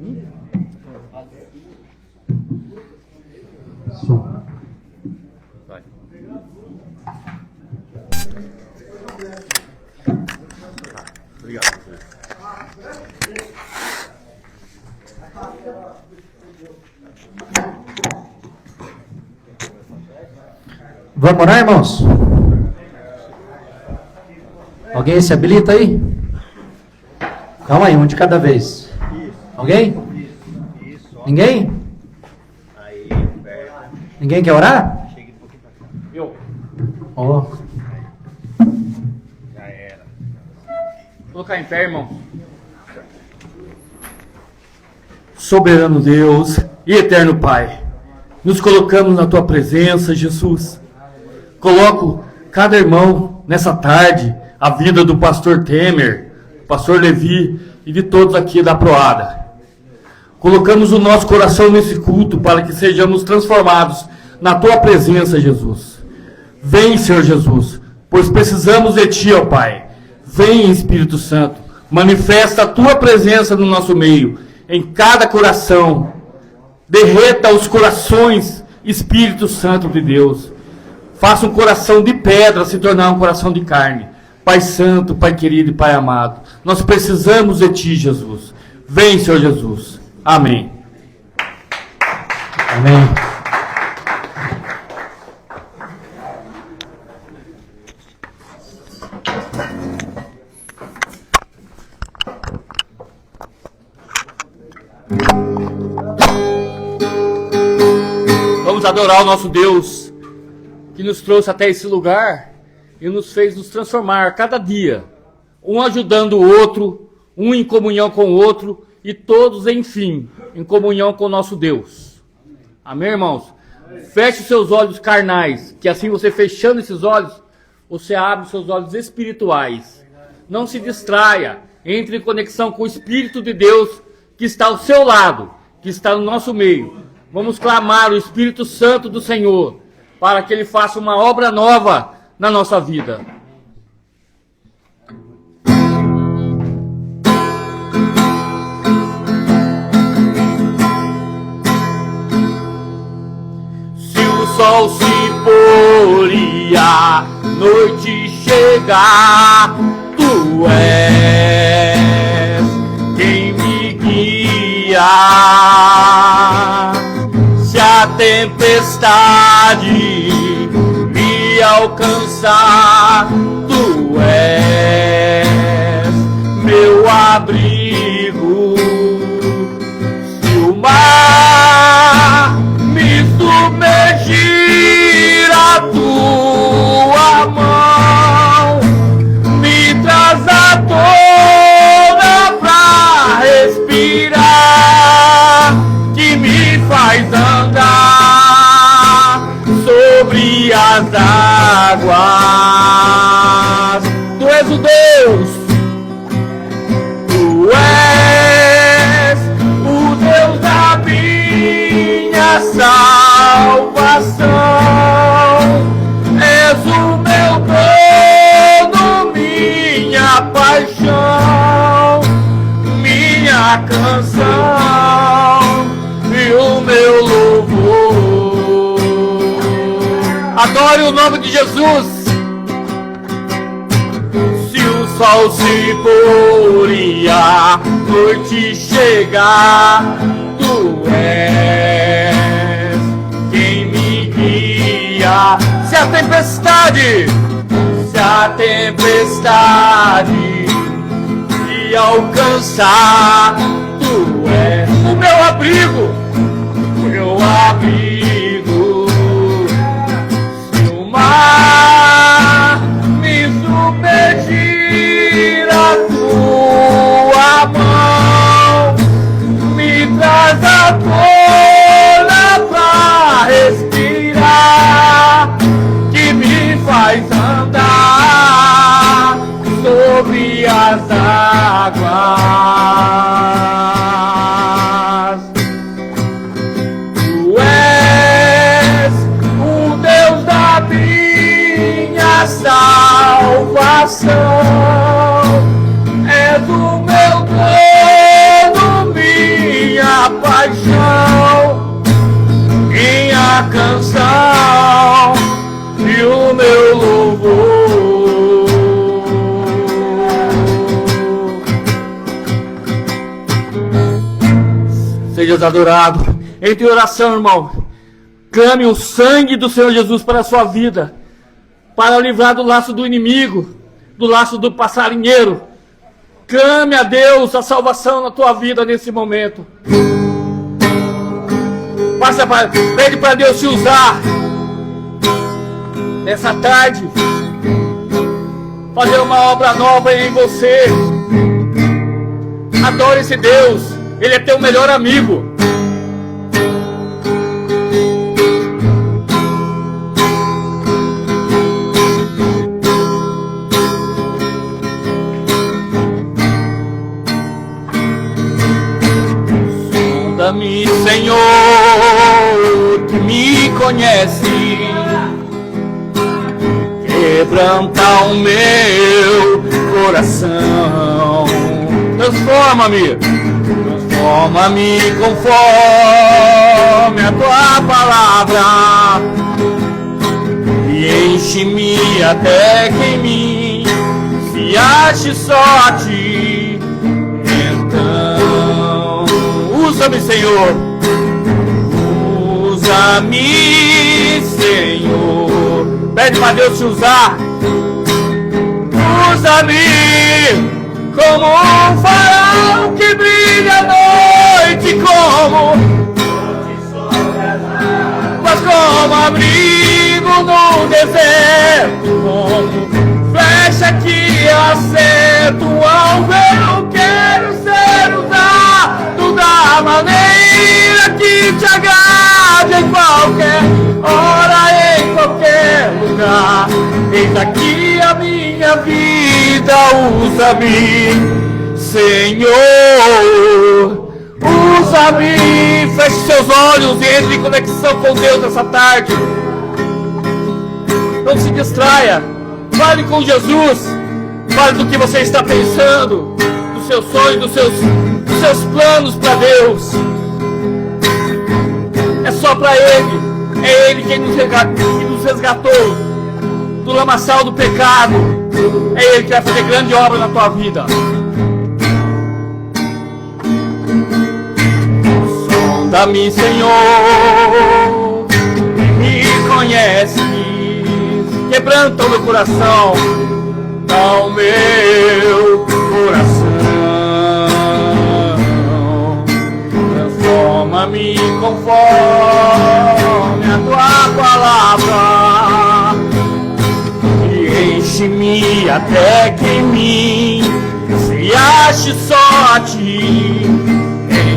Vai. Obrigado. Vamos orar, irmãos? Alguém se habilita aí? Calma aí, um de cada vez. Alguém? Ninguém? Ninguém quer orar? Eu. Ó. Já era. Vou colocar em pé, irmão. Soberano Deus e eterno Pai, nos colocamos na Tua presença, Jesus. Coloco cada irmão nessa tarde, a vida do pastor Temer, pastor Levi e de todos aqui da Proada. Colocamos o nosso coração nesse culto para que sejamos transformados na Tua presença, Jesus. Vem, Senhor Jesus, pois precisamos de Ti, ó Pai. Vem, Espírito Santo, manifesta a Tua presença no nosso meio, em cada coração. Derreta os corações, Espírito Santo de Deus. Faça um coração de pedra se tornar um coração de carne. Pai Santo, Pai querido e Pai amado, nós precisamos de Ti, Jesus. Vem, Senhor Jesus. Amém. Amém. Vamos adorar o nosso Deus, que nos trouxe até esse lugar e nos fez nos transformar cada dia, um ajudando o outro, um em comunhão com o outro e todos, enfim, em comunhão com o nosso Deus. Amém, irmãos? Feche os seus olhos carnais, que assim você fechando esses olhos, você abre os seus olhos espirituais. Não se distraia, entre em conexão com o Espírito de Deus que está ao seu lado, que está no nosso meio. Vamos clamar o Espírito Santo do Senhor, para que Ele faça uma obra nova na nossa vida. Se o sol se pôr e a noite chegar, Tu és quem me guia. Se a tempestade me alcançar, Tu és meu abrigo. Se o mar me submergir, a Tua mão me traz à tona pra respirar, que me faz andar sobre as águas. Tu és o Deus, Tu és o Deus da minha salvação. És o meu dono, minha paixão, minha canção e o meu louvor. Adore o nome de Jesus. Se o sol se pôr e a noite chegar, Tu és quem me guia. Se a tempestade me alcançar, Tu és o meu abrigo, meu abrigo. Se o mar me submergir, a Tua mão me traz à tona pra respirar, que me faz andar sobre as águas. Tu és o Deus da minha salvação. És o meu dono, minha Sejas adorado. Entre em oração, irmão. Clame o sangue do Senhor Jesus para a sua vida, para livrar do laço do inimigo, do laço do passarinheiro. Clame a Deus a salvação na tua vida nesse momento. Pede para Deus te usar nessa tarde, fazer uma obra nova em você. Adore esse Deus, Ele é teu melhor amigo. Sonda-me, Senhor, que me conhece, quebranta o meu coração. Transforma-me conforme a tua palavra, e enche-me até que em mim se ache só a ti. Então, usa-me, Senhor, usa-me, Senhor. Pede para Deus te usar. Usa-me como um farol que brilha à noite, mas como abrigo no deserto, como flecha que acerto ao ver. Eu quero ser usado da maneira que te agrade, em qualquer hora, em qualquer lugar. Eis aqui a minha vida, usa-me, Senhor, usa-me. Feche seus olhos e entre em conexão com Deus essa tarde. Não se distraia. Fale com Jesus. Fale do que você está pensando, dos seus sonhos, dos seus planos para Deus. É só para Ele. É Ele quem nos resgatou do lamaçal do pecado. É Ele que vai fazer grande obra na tua vida. Sonda-me, Senhor, me conheces, quebranta o meu coração, o meu coração. Transforma-me conforme a tua palavra, enche-me até que em mim se ache só a ti.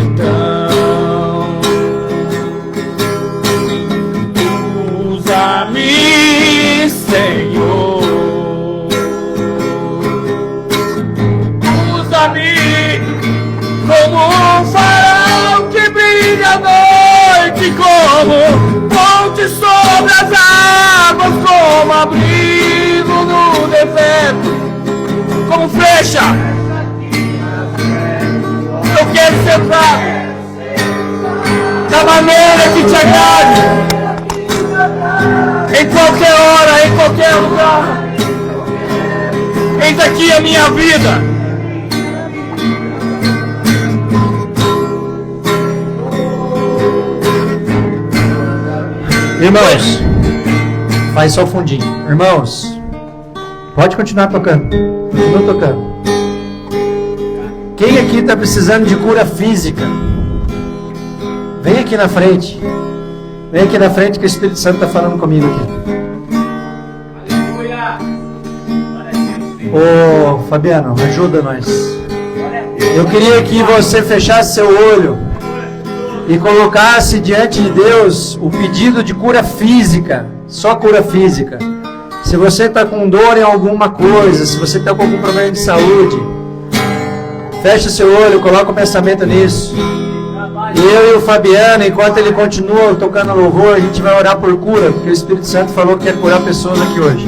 Então, usa-me, Senhor, usa-me como um farol que brilha à noite, como ponte sobre as águas, como abrigo no deserto, como flecha. Eu quero ser usado da maneira que te agrade, em qualquer hora, em qualquer lugar. Eis aqui a minha vida. Irmãos, faz só o fundinho. Irmãos, pode continuar tocando. Continua tocando. Quem aqui está precisando de cura física? Vem aqui na frente. Vem aqui na frente que o Espírito Santo está falando comigo aqui. Ô Fabiano, ajuda nós. Eu queria que você fechasse seu olho e colocasse diante de Deus o pedido de cura física. Só cura física. Se você está com dor em alguma coisa, se você está com algum problema de saúde, fecha seu olho, coloca o pensamento nisso. E eu e o Fabiano, enquanto ele continua tocando louvor, a gente vai orar por cura, porque o Espírito Santo falou que quer curar pessoas aqui hoje.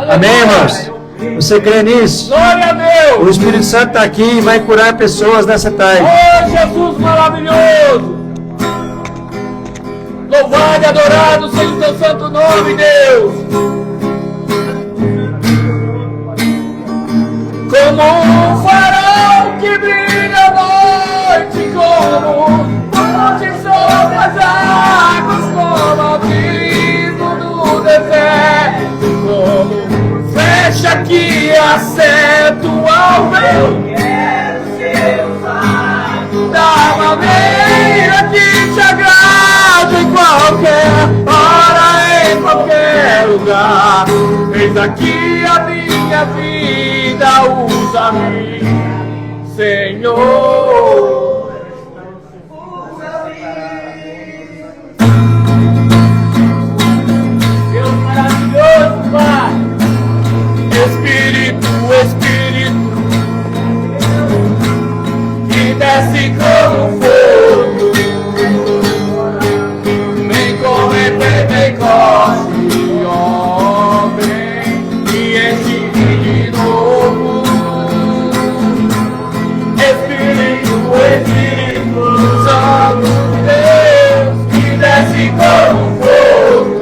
Amém, irmãos? Você crê nisso? Glória a Deus! O Espírito Santo está aqui e vai curar pessoas nessa tarde. Oh, Jesus maravilhoso! Louvado e adorado seja o teu santo nome, Deus! Como um farol que brilha à noite, como aceto ao meu. Da maneira que te agrada, em qualquer hora, em qualquer lugar. Eis aqui a minha vida, usa-me, Senhor. Deus maravilhoso, Pai. Espírito, Espírito, que desce como fogo, vem correr Pentecoste, ó, vem e enche-me de novo. Espírito, Espírito Santo de Deus, que desce como fogo,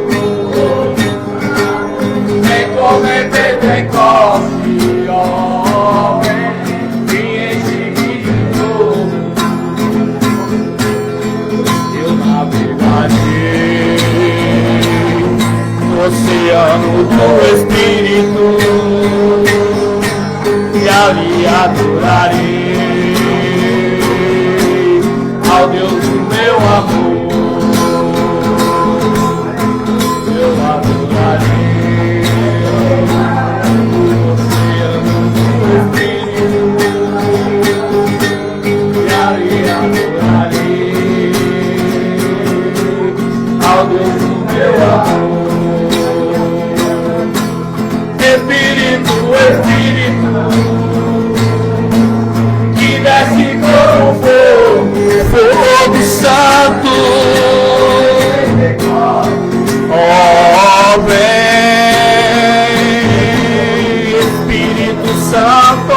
vem correr Pentecoste, ó, vem e enche-me de novo. Eu navegarei no oceano do Espírito e ali adorarei ao Deus do meu amor. Eu adorarei no oceano do Espírito e ali adorarei ao Deus do meu amor. Espírito, Espírito, que desce como fogo, fogo santo, ó, vem, Espírito Santo,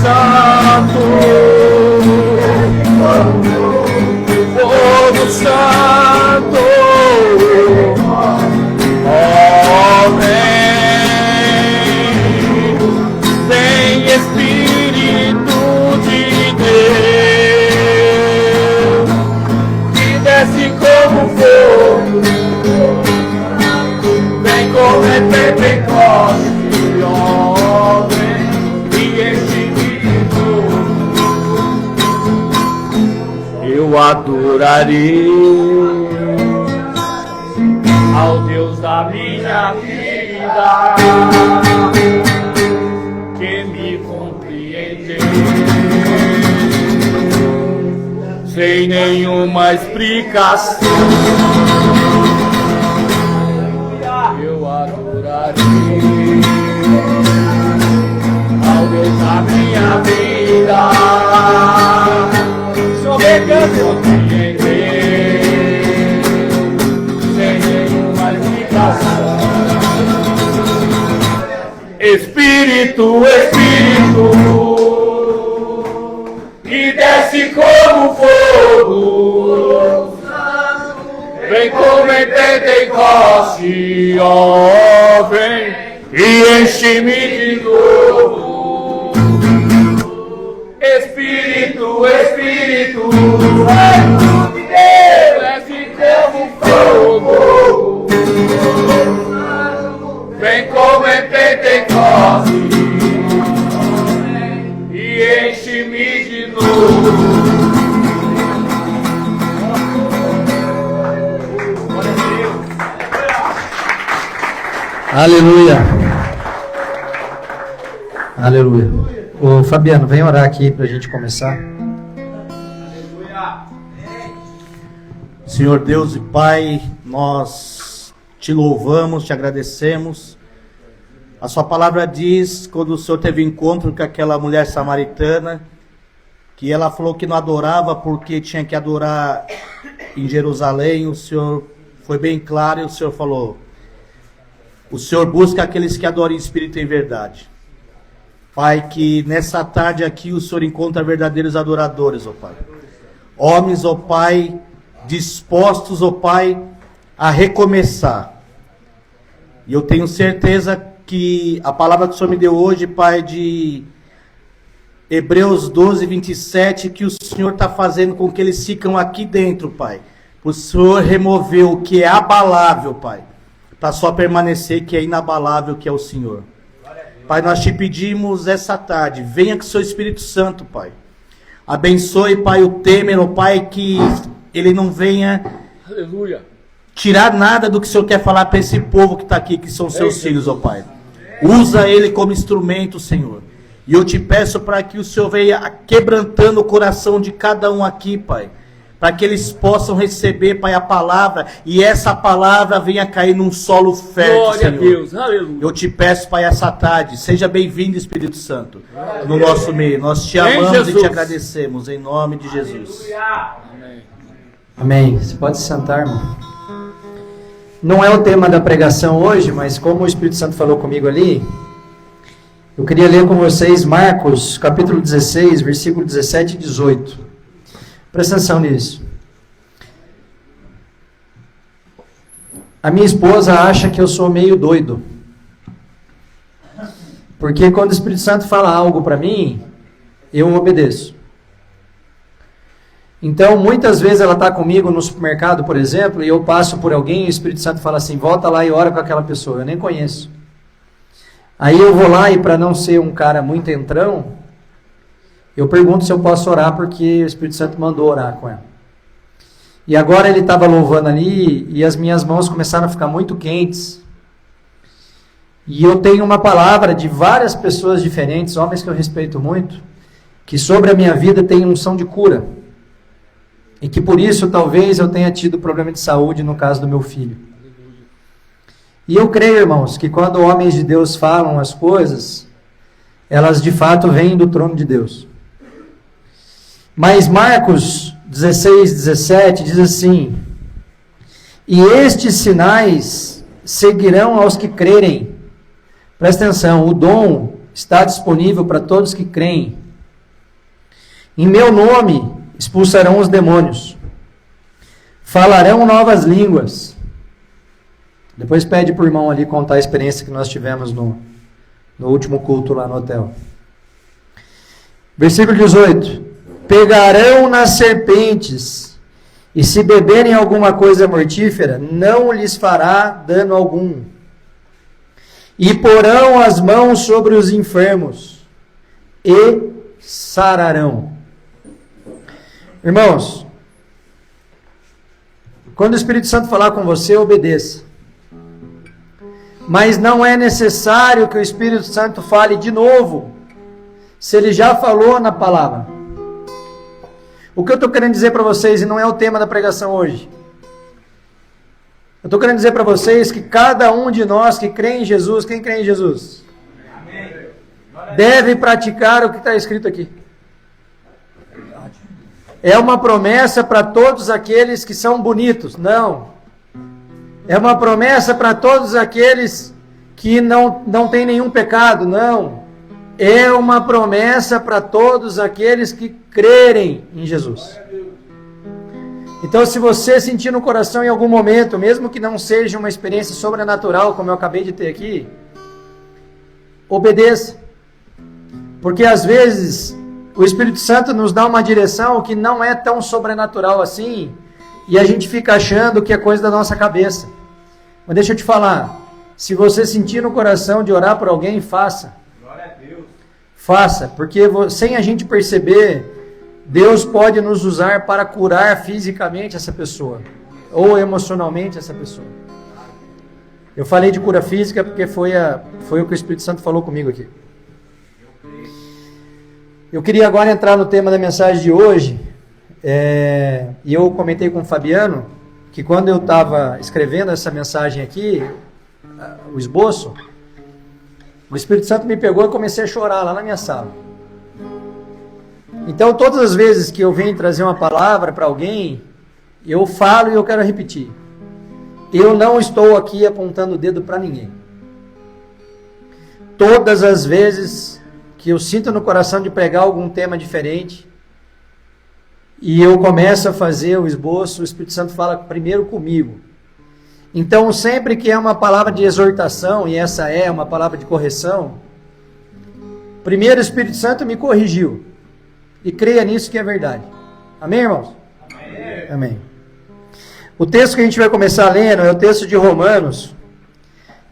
Santo, fogo santo, ó, vem Espírito de Deus, que desce como fogo, vem correr Pentecoste, ó, vem e enche-me de novo. Eu adorarei ao Deus da minha vida, que me compreendeu sem nenhuma explicação. Eu adorarei ao Deus da minha vida, só me compreendeu sem nenhuma explicação. Espírito, Espírito, que desce como fogo, vem como em Pentecoste, ó, vem e enche-me de novo. Espírito, Espírito, Santo de Deus, desce como fogo, vem como em Pentecoste e enche-me de novo. Aleluia. Aleluia. Ô Fabiano, vem orar aqui para a gente começar. Senhor Deus e Pai, nós te louvamos, te agradecemos. A sua palavra diz, quando o Senhor teve encontro com aquela mulher samaritana, que ela falou que não adorava porque tinha que adorar em Jerusalém. O Senhor foi bem claro e o Senhor falou: o Senhor busca aqueles que adoram em espírito e em verdade. Pai, que nessa tarde aqui o Senhor encontra verdadeiros adoradores, ó Pai. Homens, ó Pai, dispostos, ó Pai, a recomeçar. E eu tenho certeza que a palavra que o Senhor me deu hoje, Pai, de Hebreus 12, 27, que o Senhor está fazendo com que eles ficam aqui dentro, Pai. O Senhor removeu o que é abalável, Pai, para só permanecer, que é inabalável, que é o Senhor. Pai, nós te pedimos essa tarde, venha com o seu Espírito Santo, Pai. Abençoe, Pai, o Temer, ó Pai, que ele não venha Aleluia. tirar nada do que o Senhor quer falar para esse povo que está aqui, que são seus filhos, ó Pai. Usa ele como instrumento, Senhor. E eu te peço para que o Senhor venha quebrantando o coração de cada um aqui, Pai. Para que eles possam receber, Pai, a palavra. E essa palavra venha cair num solo fértil, Glória Senhor. a Deus. Aleluia. Eu te peço, Pai, essa tarde. Seja bem-vindo, Espírito Santo, no nosso meio. Nós te Em amamos e Jesus. te agradecemos. Em nome de Jesus. Amém. Amém. Você pode se sentar, irmão. Não é o tema da pregação hoje, mas como o Espírito Santo falou comigo ali, eu queria ler com vocês Marcos, capítulo 16, versículo 17 e 18. Presta atenção nisso. A minha esposa acha que eu sou meio doido. Porque quando o Espírito Santo fala algo para mim, eu obedeço. Então, muitas vezes ela está comigo no supermercado, por exemplo, e eu passo por alguém e o Espírito Santo fala assim, volta lá e ora com aquela pessoa, eu nem conheço. Aí eu vou lá e para não ser um cara muito entrão, eu pergunto se eu posso orar porque o Espírito Santo mandou orar com ela. E agora ele estava louvando ali e as minhas mãos começaram a ficar muito quentes. E eu tenho uma palavra de várias pessoas diferentes, homens que eu respeito muito, que sobre a minha vida tem unção de cura. E que por isso talvez eu tenha tido problema de saúde no caso do meu filho. E eu creio, irmãos, que quando homens de Deus falam as coisas, elas de fato vêm do trono de Deus. Mas Marcos 16, 17 diz assim, e estes sinais seguirão aos que crerem. Presta atenção, o dom está disponível para todos que creem. Em meu nome expulsarão os demônios, falarão novas línguas. Depois pede para o irmão ali contar a experiência que nós tivemos no último culto lá no hotel. Versículo 18. Pegarão nas serpentes, e se beberem alguma coisa mortífera, não lhes fará dano algum. E porão as mãos sobre os enfermos, e sararão. Irmãos, quando o Espírito Santo falar com você, obedeça. Mas não é necessário que o Espírito Santo fale de novo, se ele já falou na palavra. O que eu estou querendo dizer para vocês, e não é o tema da pregação hoje, eu estou querendo dizer para vocês que cada um de nós que crê em Jesus, quem crê em Jesus? Deve praticar o que está escrito aqui. É uma promessa para todos aqueles que são bonitos? Não. É uma promessa para todos aqueles que não têm nenhum pecado? Não. É uma promessa para todos aqueles que crerem em Jesus. Então, se você sentir no coração em algum momento, mesmo que não seja uma experiência sobrenatural, como eu acabei de ter aqui, obedeça. Porque às vezes o Espírito Santo nos dá uma direção que não é tão sobrenatural assim, e a gente fica achando que é coisa da nossa cabeça. Mas deixa eu te falar, se você sentir no coração de orar por alguém, faça. Glória a Deus. Faça, porque sem a gente perceber, Deus pode nos usar para curar fisicamente essa pessoa, ou emocionalmente essa pessoa. Eu falei de cura física porque foi o que o Espírito Santo falou comigo aqui. Eu queria agora entrar no tema da mensagem de hoje, e eu comentei com o Fabiano, que quando eu estava escrevendo essa mensagem aqui, o esboço, o Espírito Santo me pegou e comecei a chorar lá na minha sala. Então, todas as vezes que eu venho trazer uma palavra para alguém, eu falo e eu quero repetir. Eu não estou aqui apontando o dedo para ninguém. Todas as vezes que eu sinto no coração de pregar algum tema diferente, e eu começo a fazer o esboço, o Espírito Santo fala primeiro comigo. Então, sempre que é uma palavra de exortação, e essa é uma palavra de correção, primeiro o Espírito Santo me corrigiu. E creia nisso que é verdade. Amém, irmãos? Amém. Amém. O texto que a gente vai começar lendo é o texto de Romanos,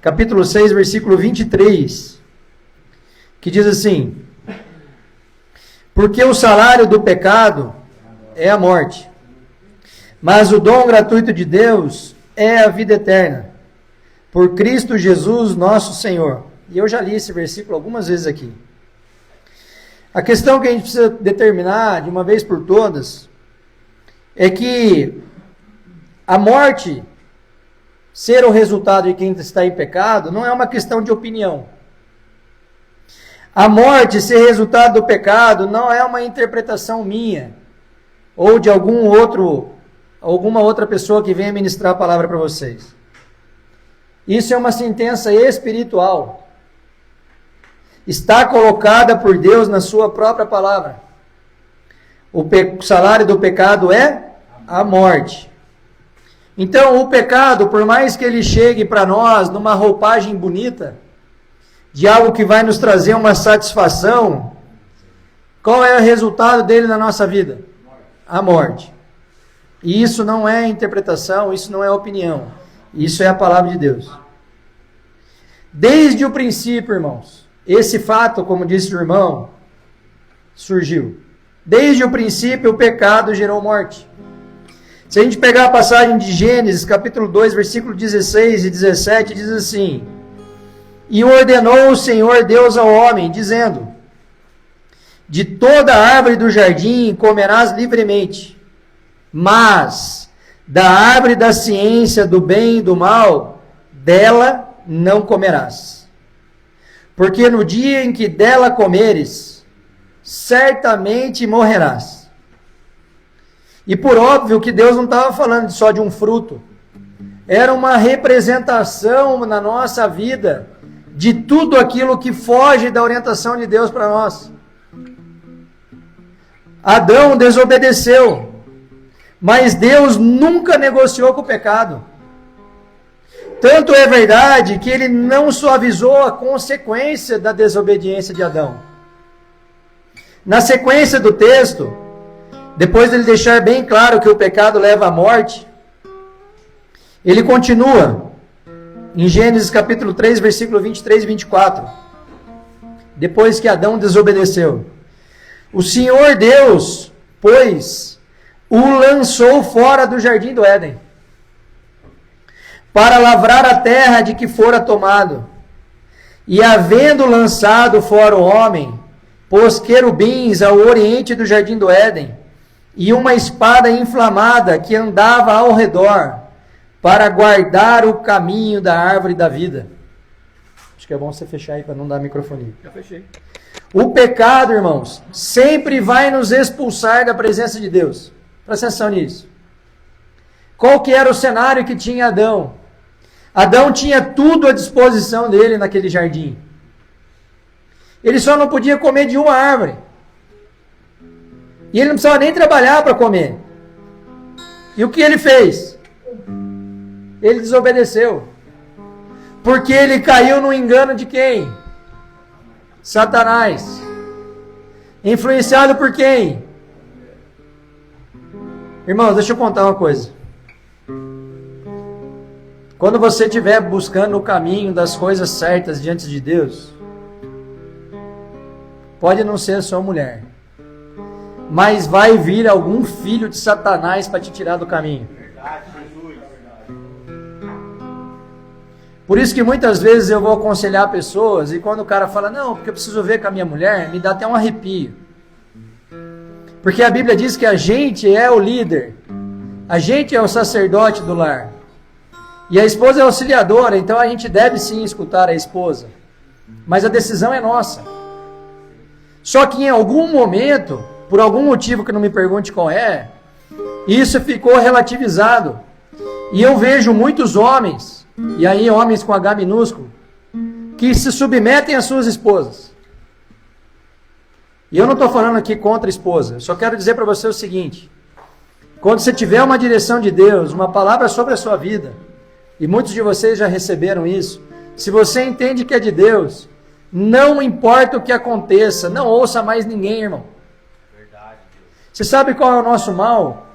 capítulo 6, versículo 23, que diz assim: porque o salário do pecado é a morte, mas o dom gratuito de Deus é a vida eterna, por Cristo Jesus nosso Senhor. E eu já li esse versículo algumas vezes aqui. A questão que a gente precisa determinar de uma vez por todas é que a morte ser o resultado de quem está em pecado não é uma questão de opinião. A morte ser resultado do pecado não é uma interpretação minha ou de alguma outra pessoa que venha ministrar a palavra para vocês. Isso é uma sentença espiritual. Está colocada por Deus na sua própria palavra. O salário do pecado é a morte. Então, o pecado, por mais que ele chegue para nós numa roupagem bonita, de algo que vai nos trazer uma satisfação, qual é o resultado dele na nossa vida? A morte. E isso não é interpretação, isso não é opinião. Isso é a palavra de Deus. Desde o princípio, irmãos, esse fato, como disse o irmão, surgiu. Desde o princípio, o pecado gerou morte. Se a gente pegar a passagem de Gênesis, capítulo 2, versículo 16 e 17, diz assim: e ordenou o Senhor Deus ao homem, dizendo: de toda árvore do jardim comerás livremente, mas da árvore da ciência do bem e do mal, dela não comerás. Porque no dia em que dela comeres, certamente morrerás. E por óbvio que Deus não estava falando só de um fruto. Era uma representação na nossa vida de tudo aquilo que foge da orientação de Deus para nós. Adão desobedeceu, mas Deus nunca negociou com o pecado. Tanto é verdade que ele não suavizou a consequência da desobediência de Adão. Na sequência do texto, depois de ele deixar bem claro que o pecado leva à morte, ele continua em Gênesis capítulo 3, versículo 23 e 24. Depois que Adão desobedeceu, o Senhor Deus, pois, o lançou fora do jardim do Éden, para lavrar a terra de que fora tomado. E havendo lançado fora o homem, pôs querubins ao oriente do jardim do Éden, e uma espada inflamada que andava ao redor, para guardar o caminho da árvore da vida. Acho que é bom você fechar aí para não dar microfonia. Já fechei. O pecado, irmãos, sempre vai nos expulsar da presença de Deus. Presta atenção nisso. Qual que era o cenário que tinha Adão? Adão tinha tudo à disposição dele naquele jardim. Ele só não podia comer de uma árvore. E ele não precisava nem trabalhar para comer. E o que ele fez? Ele desobedeceu. Porque ele caiu no engano de quem? Satanás. Influenciado por quem? Irmãos, deixa eu contar uma coisa. Quando você estiver buscando o caminho das coisas certas diante de Deus, pode não ser a sua mulher, mas vai vir algum filho de Satanás para te tirar do caminho. Por isso que muitas vezes eu vou aconselhar pessoas, e quando o cara fala, não, porque eu preciso ver com a minha mulher, me dá até um arrepio. Porque a Bíblia diz que a gente é o líder, a gente é o sacerdote do lar. E a esposa é auxiliadora, então a gente deve sim escutar a esposa. Mas a decisão é nossa. Só que em algum momento, por algum motivo que não me pergunte qual é, isso ficou relativizado. E eu vejo muitos homens, e aí homens com H minúsculo, que se submetem às suas esposas. E eu não estou falando aqui contra a esposa, eu só quero dizer para você o seguinte: quando você tiver uma direção de Deus, uma palavra sobre a sua vida, e muitos de vocês já receberam isso, se você entende que é de Deus, não importa o que aconteça, não ouça mais ninguém, irmão. Verdade, Deus. Você sabe qual é o nosso mal?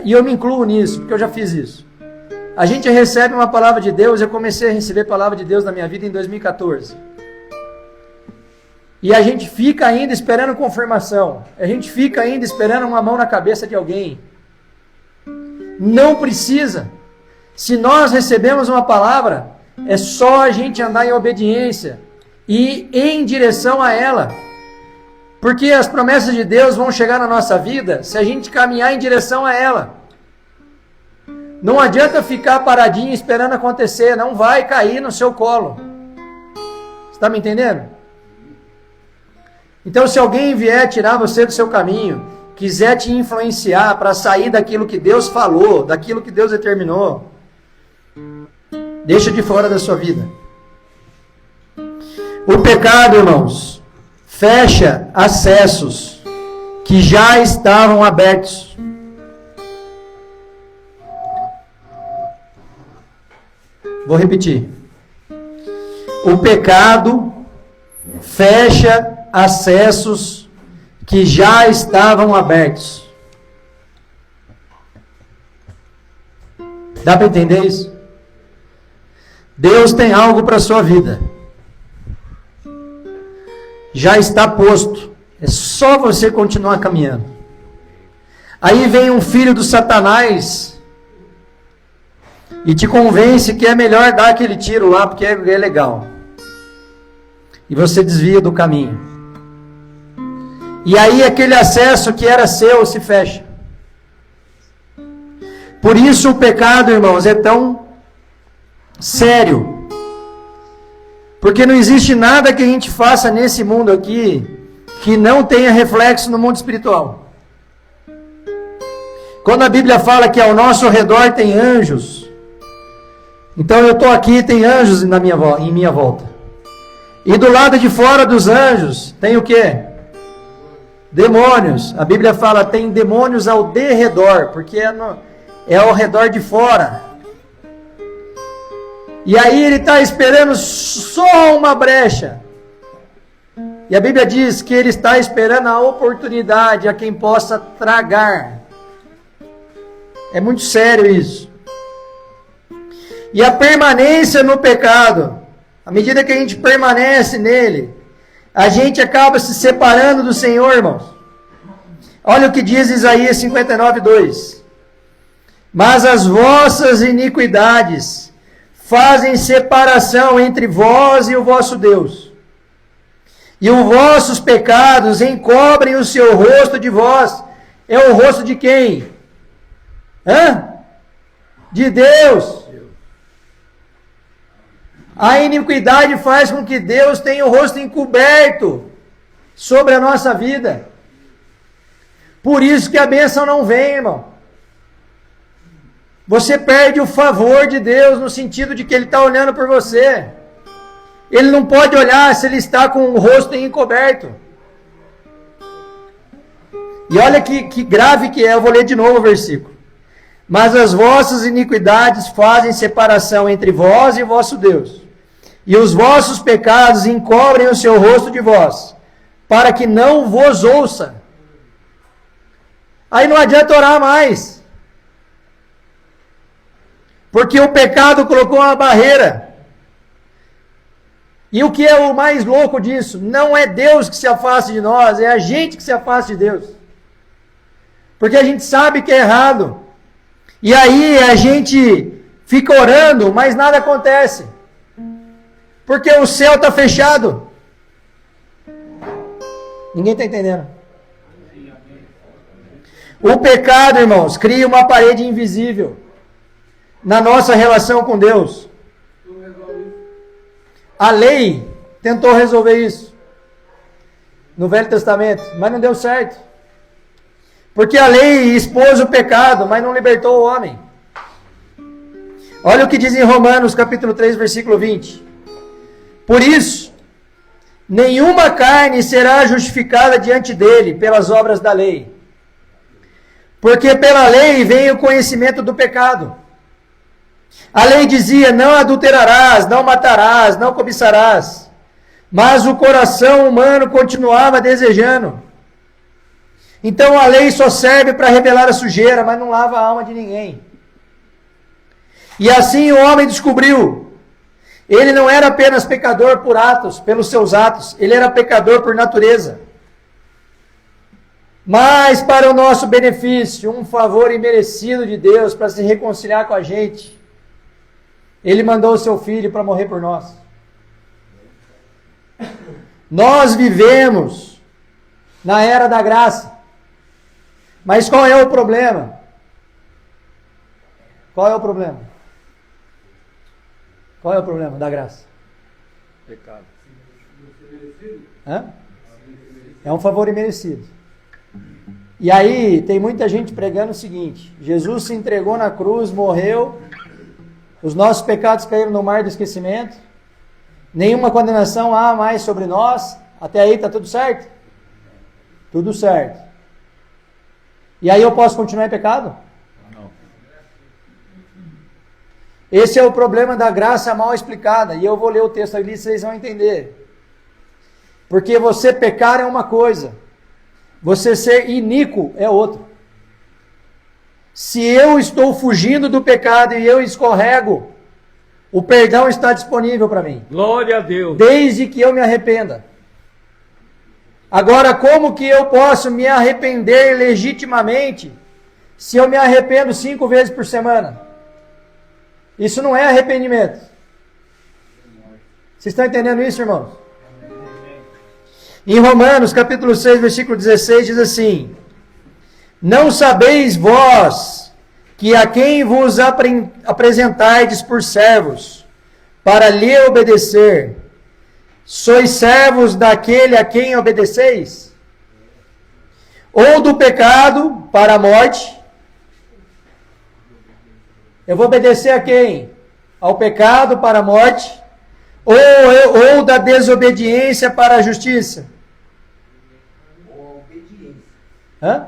E eu me incluo nisso, porque eu já fiz isso. A gente recebe uma palavra de Deus, eu comecei a receber a palavra de Deus na minha vida em 2014. E a gente fica ainda esperando confirmação. A gente fica ainda esperando uma mão na cabeça de alguém. Não precisa. Se nós recebemos uma palavra, é só a gente andar em obediência e em direção a ela. Porque as promessas de Deus vão chegar na nossa vida se a gente caminhar em direção a ela. Não adianta ficar paradinho esperando acontecer, não vai cair no seu colo. Você está me entendendo? Então, se alguém vier tirar você do seu caminho, quiser te influenciar para sair daquilo que Deus falou, daquilo que Deus determinou, deixa de fora da sua vida. O pecado, irmãos, fecha acessos que já estavam abertos. Vou repetir. O pecado fecha acessos que já estavam abertos. Dá para entender isso? Deus tem algo para a sua vida. Já está posto. É só você continuar caminhando. Aí vem um filho do Satanás e te convence que é melhor dar aquele tiro lá porque é legal. E você desvia do caminho. E aí aquele acesso que era seu se fecha. Por isso o pecado, irmãos, é tão sério. Porque não existe nada que a gente faça nesse mundo aqui que não tenha reflexo no mundo espiritual. Quando a Bíblia fala que ao nosso redor tem anjos, então eu estou aqui, tem anjos em minha volta. E do lado de fora dos anjos, tem o quê? Demônios. A Bíblia fala, tem demônios ao derredor, porque é ao redor de fora. E aí ele está esperando só uma brecha. E a Bíblia diz que ele está esperando a oportunidade a quem possa tragar. É muito sério isso. E a permanência no pecado, à medida que a gente permanece nele, a gente acaba se separando do Senhor, irmãos. Olha o que diz Isaías 59:2. Mas as vossas iniquidades fazem separação entre vós e o vosso Deus. E os vossos pecados encobrem o seu rosto de vós. É o rosto de quem? De Deus. A iniquidade faz com que Deus tenha o rosto encoberto sobre a nossa vida. Por isso que a bênção não vem, irmão. Você perde o favor de Deus no sentido de que Ele está olhando por você. Ele não pode olhar se Ele está com o rosto encoberto. E olha que grave que é, eu vou ler de novo o versículo. Mas as vossas iniquidades fazem separação entre vós e o vosso Deus. E os vossos pecados encobrem o seu rosto de vós, para que não vos ouça. Aí não adianta orar mais. Porque o pecado colocou uma barreira. E o que é o mais louco disso? Não é Deus que se afasta de nós, é a gente que se afasta de Deus. Porque a gente sabe que é errado. E aí a gente fica orando, mas nada acontece. Porque o céu está fechado. Ninguém está entendendo. O pecado, irmãos, cria uma parede invisível na nossa relação com Deus. A lei tentou resolver isso no Velho Testamento, mas não deu certo. Porque a lei expôs o pecado, mas não libertou o homem. Olha o que diz em Romanos capítulo 3, versículo 20. Por isso, nenhuma carne será justificada diante dele pelas obras da lei. Porque pela lei vem o conhecimento do pecado. A lei dizia, não adulterarás, não matarás, não cobiçarás. Mas o coração humano continuava desejando. Então a lei só serve para revelar a sujeira, mas não lava a alma de ninguém. E assim o homem descobriu. Ele não era apenas pecador por atos, pelos seus atos, ele era pecador por natureza. Mas para o nosso benefício, um favor imerecido de Deus para se reconciliar com a gente, Ele mandou o seu Filho para morrer por nós. Nós vivemos na era da graça. Mas qual é o problema? Qual é o problema? Qual é o problema da graça? Pecado. Hã? É um favor imerecido. E aí tem muita gente pregando o seguinte: Jesus se entregou na cruz, morreu, os nossos pecados caíram no mar do esquecimento, nenhuma condenação há mais sobre nós. Até aí está tudo certo? Tudo certo. E aí eu posso continuar em pecado? Não. Esse é o problema da graça mal explicada. E eu vou ler o texto ali, vocês vão entender. Porque você pecar é uma coisa, você ser iníquo é outro. Se eu estou fugindo do pecado e eu escorrego, o perdão está disponível para mim. Glória a Deus. Desde que eu me arrependa. Agora, como que eu posso me arrepender legitimamente se eu me arrependo 5 vezes por semana? Isso não é arrependimento. Vocês estão entendendo isso, irmãos? Em Romanos, capítulo 6, versículo 16, diz assim: não sabeis vós que a quem vos apresentardes por servos, para lhe obedecer, sois servos daquele a quem obedeceis? Ou do pecado para a morte? Eu vou obedecer a quem? Ao pecado para a morte? Ou da desobediência para a justiça? Hã?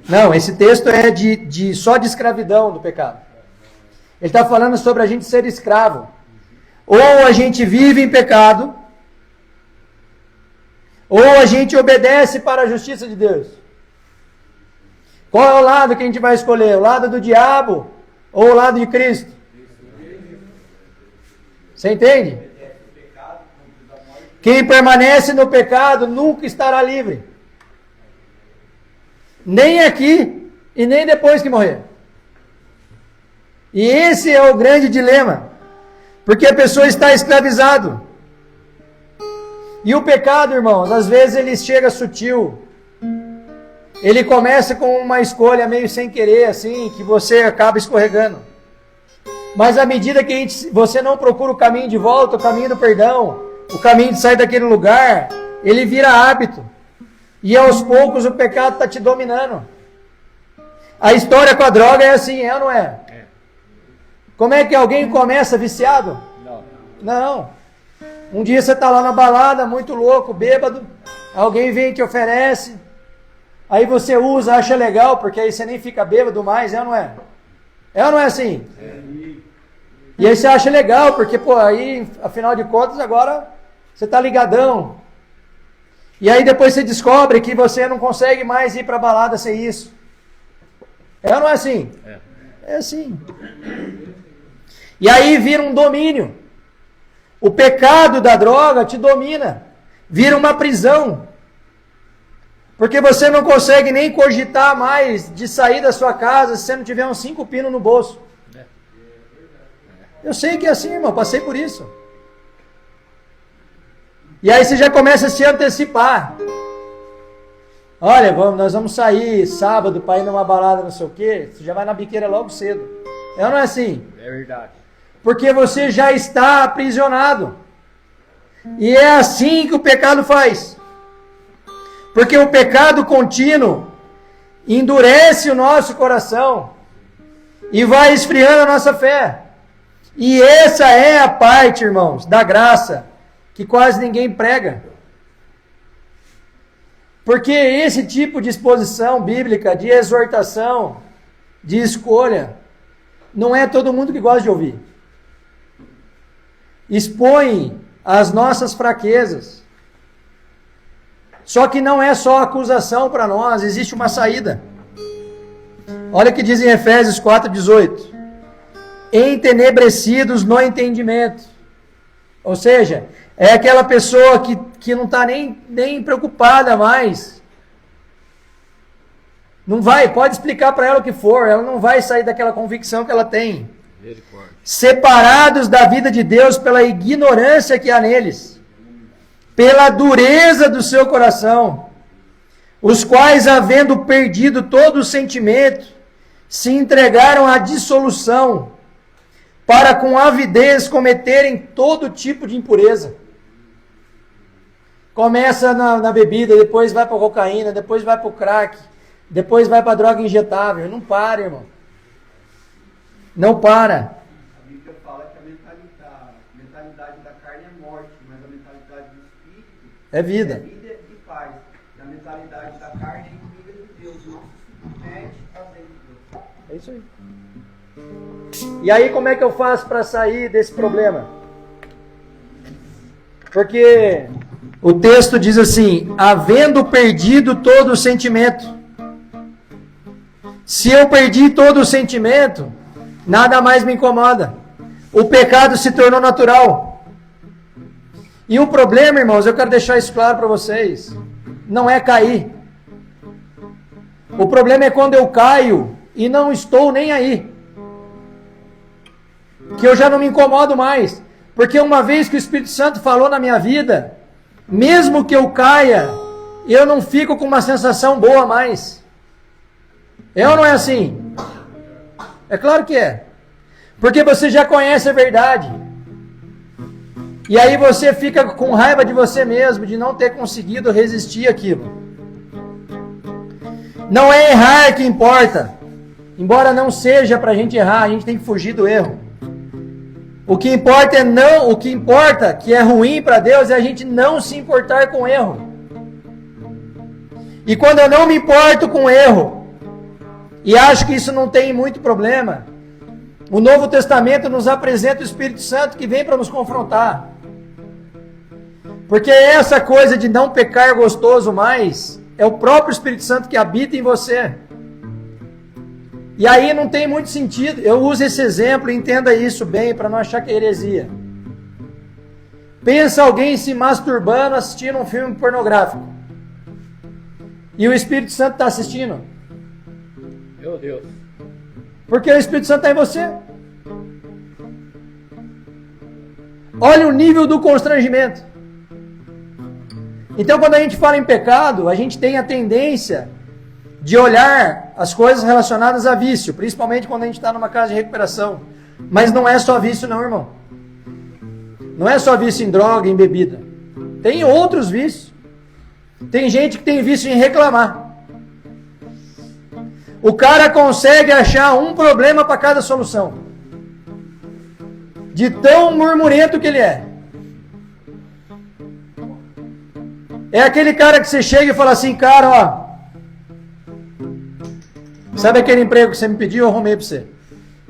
Não, esse texto é só de escravidão do pecado. Ele está falando sobre a gente ser escravo. Ou a gente vive em pecado, ou a gente obedece para a justiça de Deus. Qual é o lado que a gente vai escolher? O lado do diabo ou o lado de Cristo? Você entende? Quem permanece no pecado nunca estará livre. Nem aqui e nem depois que morrer. E esse é o grande dilema. Porque a pessoa está escravizado. E o pecado, irmãos, às vezes ele chega sutil. Ele começa com uma escolha meio sem querer, assim, que você acaba escorregando. Mas à medida que você não procura o caminho de volta, o caminho do perdão, o caminho de sair daquele lugar, ele vira hábito. E aos poucos o pecado está te dominando. A história com a droga é assim, é ou não é? É. Como é que alguém começa viciado? Não. Não. Um dia você está lá na balada, muito louco, bêbado, alguém vem e te oferece, aí você usa, acha legal, porque aí você nem fica bêbado mais, é ou não é? É ou não é assim? É. E aí você acha legal, porque, pô, aí, afinal de contas, agora você está ligadão. E aí depois você descobre que você não consegue mais ir para a balada sem isso. É ou não é assim? É. É assim. E aí vira um domínio. O pecado da droga te domina. Vira uma prisão. Porque você não consegue nem cogitar mais de sair da sua casa se você não tiver uns 5 pinos no bolso. Eu sei que é assim, irmão. Passei por isso. E aí você já começa a se antecipar. Olha, nós vamos sair sábado para ir numa balada, não sei o quê. Você já vai na biqueira logo cedo. É ou não é assim? É verdade. Porque você já está aprisionado. E é assim que o pecado faz. Porque o pecado contínuo endurece o nosso coração e vai esfriando a nossa fé. E essa é a parte, irmãos, da graça que quase ninguém prega. Porque esse tipo de exposição bíblica, de exortação, de escolha, não é todo mundo que gosta de ouvir. Expõe as nossas fraquezas. Só que não é só acusação para nós, existe uma saída. Olha o que diz em Efésios 4:18. entenebrecidos no entendimento. Ou seja, é aquela pessoa que não está nem preocupada mais. Não vai, pode explicar para ela o que for, ela não vai sair daquela convicção que ela tem. Separados da vida de Deus pela ignorância que há neles, pela dureza do seu coração, os quais, havendo perdido todo o sentimento, se entregaram à dissolução, para com avidez cometerem todo tipo de impureza. Começa na bebida, depois vai para a cocaína, depois vai para o crack, depois vai para a droga injetável. Não para, irmão. Não para. A Bíblia fala que a mentalidade da carne é morte, mas a mentalidade do Espírito é vida. É vida e paz. E a mentalidade da carne é inimiga de Deus, não se submete à lei de Deus. É isso aí. E aí como é que eu faço para sair desse problema? Porque o texto diz assim, havendo perdido todo o sentimento. Se eu perdi todo o sentimento, nada mais me incomoda. O pecado se tornou natural. E o problema, irmãos, eu quero deixar isso claro para vocês, não é cair. O problema é quando eu caio e não estou nem aí. Que eu já não me incomodo mais. Porque uma vez que o Espírito Santo falou na minha vida, mesmo que eu caia, eu não fico com uma sensação boa mais. É ou não é assim? É claro que é. Porque você já conhece a verdade. E aí você fica com raiva de você mesmo, de não ter conseguido resistir àquilo. Não é errar que importa. Embora não seja para a gente errar, a gente tem que fugir do erro. O que importa que é ruim para Deus é a gente não se importar com erro. E quando eu não me importo com erro, e acho que isso não tem muito problema, o Novo Testamento nos apresenta o Espírito Santo que vem para nos confrontar. Porque essa coisa de não pecar gostoso mais, é o próprio Espírito Santo que habita em você. E aí não tem muito sentido. Eu uso esse exemplo e entenda isso bem para não achar que é heresia. Pensa alguém se masturbando assistindo um filme pornográfico. E o Espírito Santo está assistindo. Meu Deus. Porque o Espírito Santo está em você. Olha o nível do constrangimento. Então quando a gente fala em pecado, a gente tem a tendência de olhar as coisas relacionadas a vício, principalmente quando a gente está numa casa de recuperação. Mas não é só vício não, irmão. Não é só vício em droga, em bebida. Tem outros vícios. Tem gente que tem vício em reclamar. O cara consegue achar um problema para cada solução. De tão murmurento que ele é. É aquele cara que você chega e fala assim, cara, ó, sabe aquele emprego que você me pediu? Eu arrumei para você.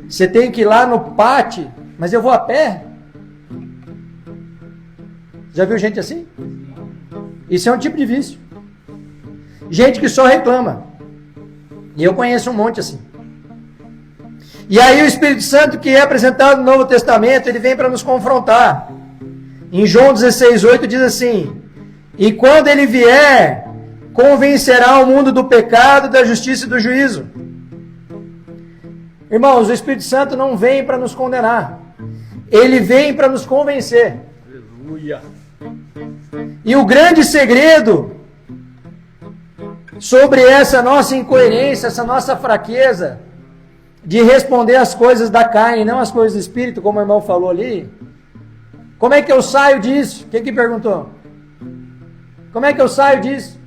Você tem que ir lá no pátio, mas eu vou a pé. Já viu gente assim? Isso é um tipo de vício. Gente que só reclama. E eu conheço um monte assim. E aí o Espírito Santo que é apresentado no Novo Testamento, ele vem para nos confrontar. Em João 16:8 diz assim, e quando ele vier, convencerá o mundo do pecado, da justiça e do juízo. Irmãos, o Espírito Santo não vem para nos condenar. Ele vem para nos convencer. Aleluia. E o grande segredo sobre essa nossa incoerência, essa nossa fraqueza de responder às coisas da carne, não às coisas do Espírito, como o irmão falou ali. Como é que eu saio disso? Quem que perguntou? Como é que eu saio disso?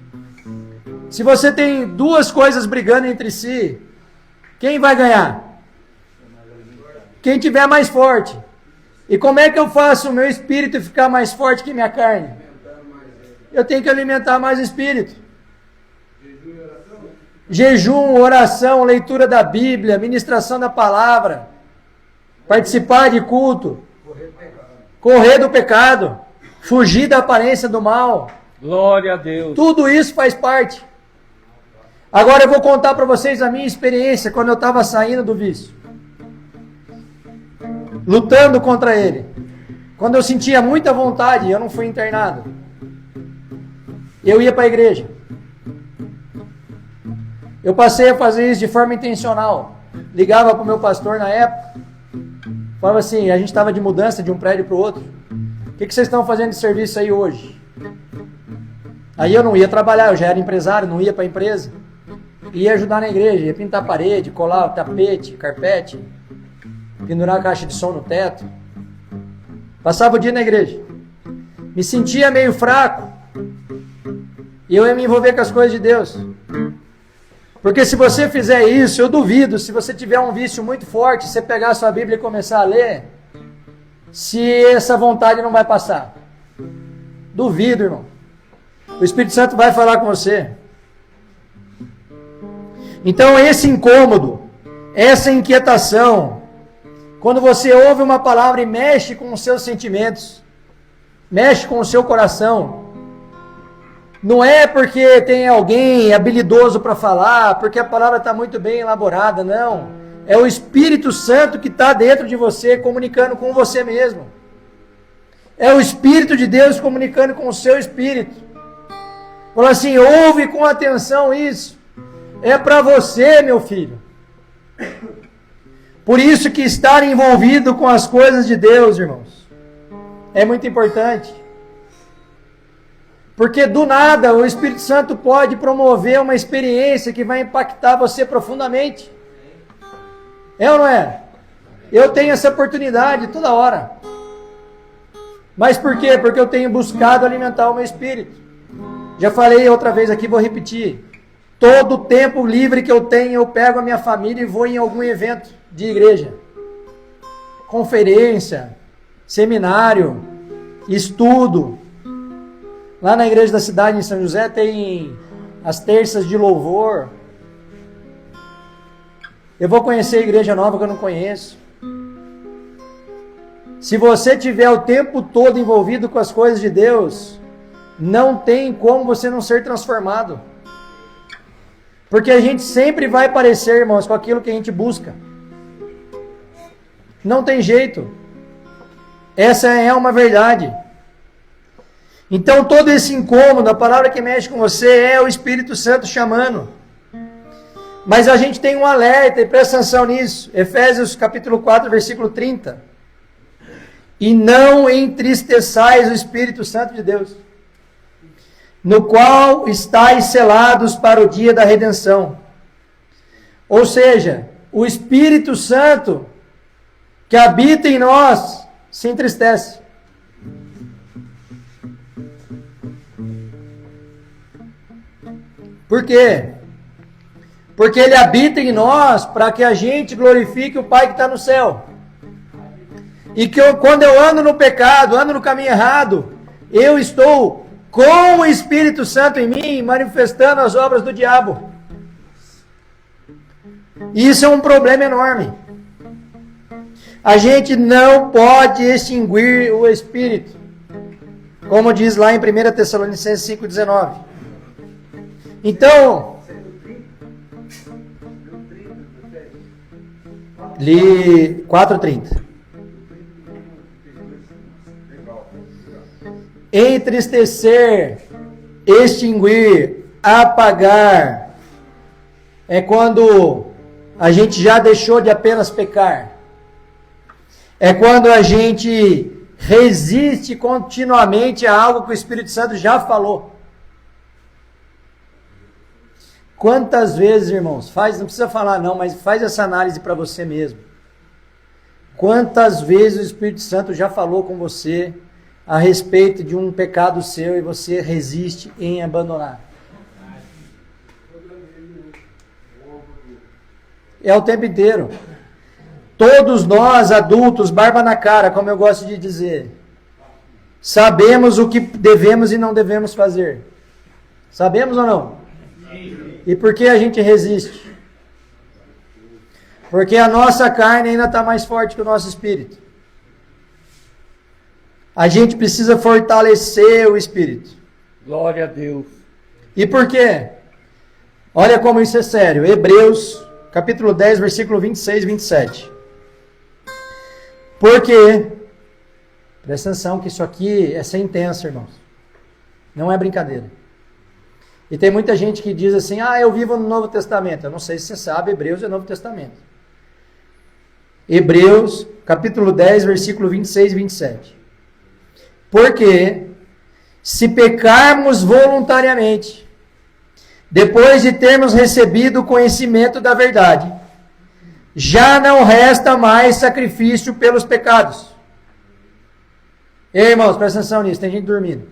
Se você tem duas coisas brigando entre si, quem vai ganhar? Quem tiver mais forte. E como é que eu faço o meu espírito ficar mais forte que minha carne? Eu tenho que alimentar mais o espírito. Jejum, oração, leitura da Bíblia, ministração da palavra, participar de culto, correr do pecado, fugir da aparência do mal. Glória a Deus. Tudo isso faz parte. Agora eu vou contar para vocês a minha experiência quando eu estava saindo do vício. lutando contra ele. Quando eu sentia muita vontade, eu não fui internado. Eu ia para a igreja. Eu passei a fazer isso de forma intencional. Ligava para o meu pastor na época. Falava assim, a gente estava de mudança de um prédio para o outro. O que vocês estão fazendo de serviço aí hoje? Aí eu não ia trabalhar, eu já era empresário, não ia para a empresa. Ia ajudar na igreja, ia pintar a parede, colar tapete, carpete, pendurar a caixa de som no teto. Passava o dia na igreja. Me sentia meio fraco. E eu ia me envolver com as coisas de Deus. Porque se você fizer isso, eu duvido, se você tiver um vício muito forte, você pegar a sua Bíblia e começar a ler, se essa vontade não vai passar. Duvido, irmão. O Espírito Santo vai falar com você. Então esse incômodo, essa inquietação, quando você ouve uma palavra e mexe com os seus sentimentos, mexe com o seu coração, não é porque tem alguém habilidoso para falar, porque a palavra está muito bem elaborada, não. É o Espírito Santo que está dentro de você, comunicando com você mesmo. É o Espírito de Deus comunicando com o seu espírito. Fala assim, ouve com atenção isso. É para você, meu filho. Por isso que estar envolvido com as coisas de Deus, irmãos, é muito importante. Porque do nada o Espírito Santo pode promover uma experiência que vai impactar você profundamente. É ou não é? Eu tenho essa oportunidade toda hora. Mas por quê? Porque eu tenho buscado alimentar o meu espírito. Já falei outra vez aqui, vou repetir. Todo o tempo livre que eu tenho, eu pego a minha família e vou em algum evento de igreja. Conferência, seminário, estudo. Lá na igreja da cidade, em São José, tem as terças de louvor. Eu vou conhecer a igreja nova que eu não conheço. Se você tiver o tempo todo envolvido com as coisas de Deus, não tem como você não ser transformado. Porque a gente sempre vai parecer, irmãos, com aquilo que a gente busca. Não tem jeito. Essa é uma verdade. Então todo esse incômodo, a palavra que mexe com você é o Espírito Santo chamando. Mas a gente tem um alerta, e presta atenção nisso. Efésios capítulo 4, versículo 30. E não entristeçais o Espírito Santo de Deus, no qual estáis selados para o dia da redenção. Ou seja, o Espírito Santo que habita em nós se entristece. Por quê? Porque ele habita em nós para que a gente glorifique o Pai que está no céu. E que quando eu ando no pecado, ando no caminho errado, eu estou com o Espírito Santo em mim, manifestando as obras do diabo. Isso é um problema enorme. A gente não pode extinguir o Espírito. Como diz lá em 1 Tessalonicenses 5,19. Então, li 4,30. Entristecer, extinguir, apagar, é quando a gente já deixou de apenas pecar. É quando a gente resiste continuamente a algo que o Espírito Santo já falou. Quantas vezes, irmãos, não precisa falar não, mas faz essa análise para você mesmo. Quantas vezes o Espírito Santo já falou com você a respeito de um pecado seu e você resiste em abandonar? É o tempo inteiro. Todos nós, adultos, barba na cara, como eu gosto de dizer, sabemos o que devemos e não devemos fazer. Sabemos ou não? E por que a gente resiste? Porque a nossa carne ainda está mais forte que o nosso espírito. A gente precisa fortalecer o espírito. Glória a Deus. E por quê? Olha como isso é sério. Hebreus, capítulo 10, versículo 26 e 27. Porque, presta atenção que isso aqui é sentença, irmãos. Não é brincadeira. E tem muita gente que diz assim, eu vivo no Novo Testamento. Eu não sei se você sabe, Hebreus é Novo Testamento. Hebreus, capítulo 10, versículo 26 e 27. Porque, se pecarmos voluntariamente, depois de termos recebido o conhecimento da verdade, já não resta mais sacrifício pelos pecados. Ei, irmãos, presta atenção nisso, tem gente dormindo.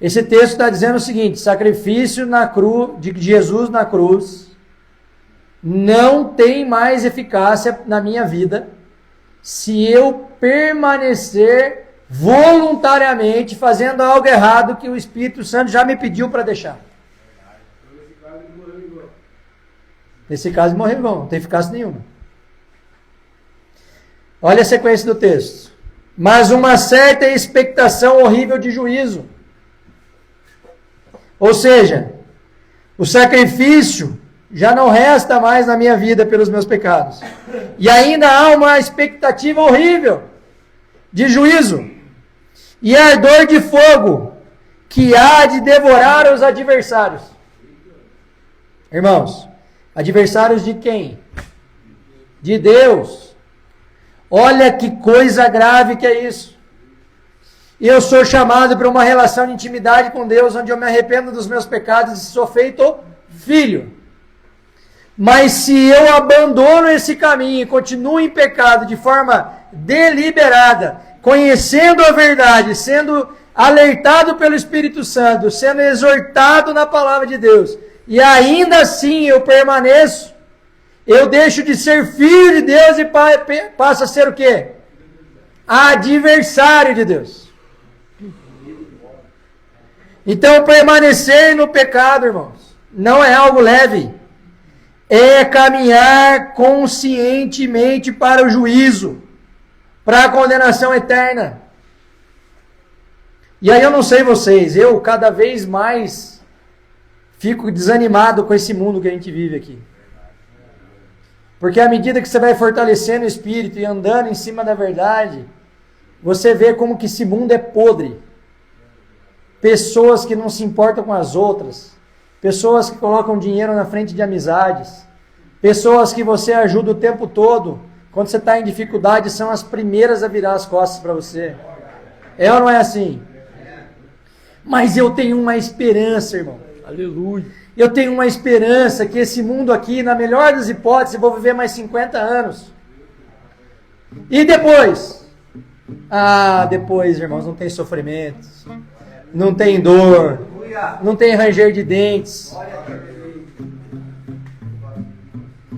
Esse texto está dizendo o seguinte: sacrifício na cruz, de Jesus na cruz, não tem mais eficácia na minha vida se eu permanecer voluntariamente fazendo algo errado que o Espírito Santo já me pediu para deixar. Nesse caso, morreu igual, não tem eficácia nenhuma. Olha a sequência do texto. Mas uma certa expectação horrível de juízo. Ou seja, o sacrifício já não resta mais na minha vida pelos meus pecados. E ainda há uma expectativa horrível de juízo e ardor de fogo que há de devorar os adversários. Irmãos, adversários de quem? De Deus. Olha que coisa grave que é isso. Eu sou chamado para uma relação de intimidade com Deus, onde eu me arrependo dos meus pecados e sou feito filho. Mas se eu abandono esse caminho e continuo em pecado de forma deliberada, conhecendo a verdade, sendo alertado pelo Espírito Santo, sendo exortado na palavra de Deus, e ainda assim eu permaneço, eu deixo de ser filho de Deus e passo a ser o quê? Adversário de Deus. Então permanecer no pecado, irmãos, não é algo leve. É caminhar conscientemente para o juízo, para a condenação eterna. E aí eu não sei vocês, eu cada vez mais fico desanimado com esse mundo que a gente vive aqui. Porque à medida que você vai fortalecendo o espírito e andando em cima da verdade, você vê como que esse mundo é podre. Pessoas que não se importam com as outras, pessoas que colocam dinheiro na frente de amizades, pessoas que você ajuda o tempo todo, quando você está em dificuldade, são as primeiras a virar as costas para você. É ou não é assim? Mas eu tenho uma esperança, irmão. Aleluia. Eu tenho uma esperança que esse mundo aqui, na melhor das hipóteses, eu vou viver mais 50 anos. E depois? Depois, irmãos, não tem sofrimentos, não tem dor, não tem ranger de dentes.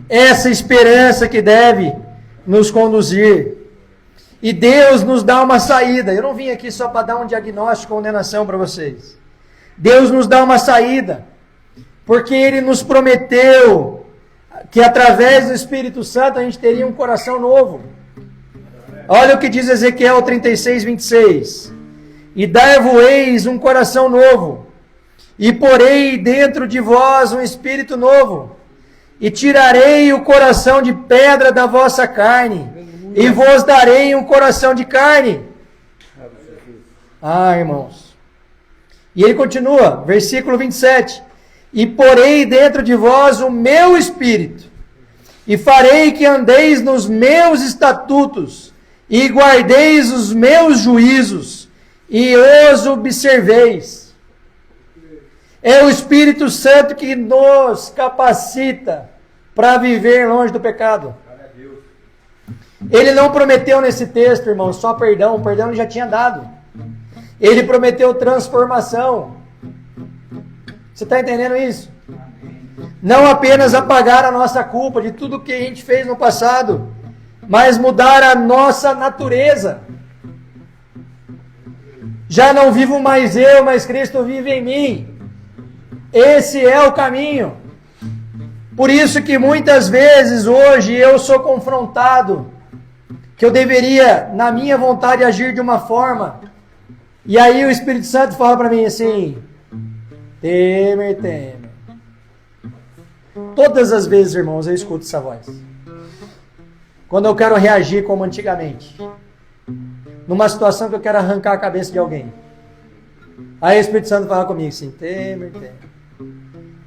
Essa esperança que deve nos conduzir. E Deus nos dá uma saída. Eu não vim aqui só para dar um diagnóstico de condenação para vocês. Deus nos dá uma saída. Porque Ele nos prometeu que através do Espírito Santo a gente teria um coração novo. Olha o que diz Ezequiel 36, 26. E dar-vos-eis um coração novo, e porei dentro de vós um espírito novo, e tirarei o coração de pedra da vossa carne, e vos darei um coração de carne. Irmãos. E ele continua, versículo 27. E porei dentro de vós o meu espírito, e farei que andeis nos meus estatutos, e guardeis os meus juízos, e os observeis. É o Espírito Santo que nos capacita para viver longe do pecado. Ele não prometeu nesse texto, irmão, só perdão. O perdão ele já tinha dado. Ele prometeu transformação. Você está entendendo isso? Não apenas apagar a nossa culpa de tudo que a gente fez no passado, mas mudar a nossa natureza. Já não vivo mais eu, mas Cristo vive em mim. Esse é o caminho. Por isso que muitas vezes hoje eu sou confrontado que eu deveria, na minha vontade, agir de uma forma. E aí o Espírito Santo fala para mim assim: Temer, Temer. Todas as vezes, irmãos, eu escuto essa voz. Quando eu quero reagir como antigamente. Numa situação que eu quero arrancar a cabeça de alguém. Aí o Espírito Santo fala comigo assim, Temer,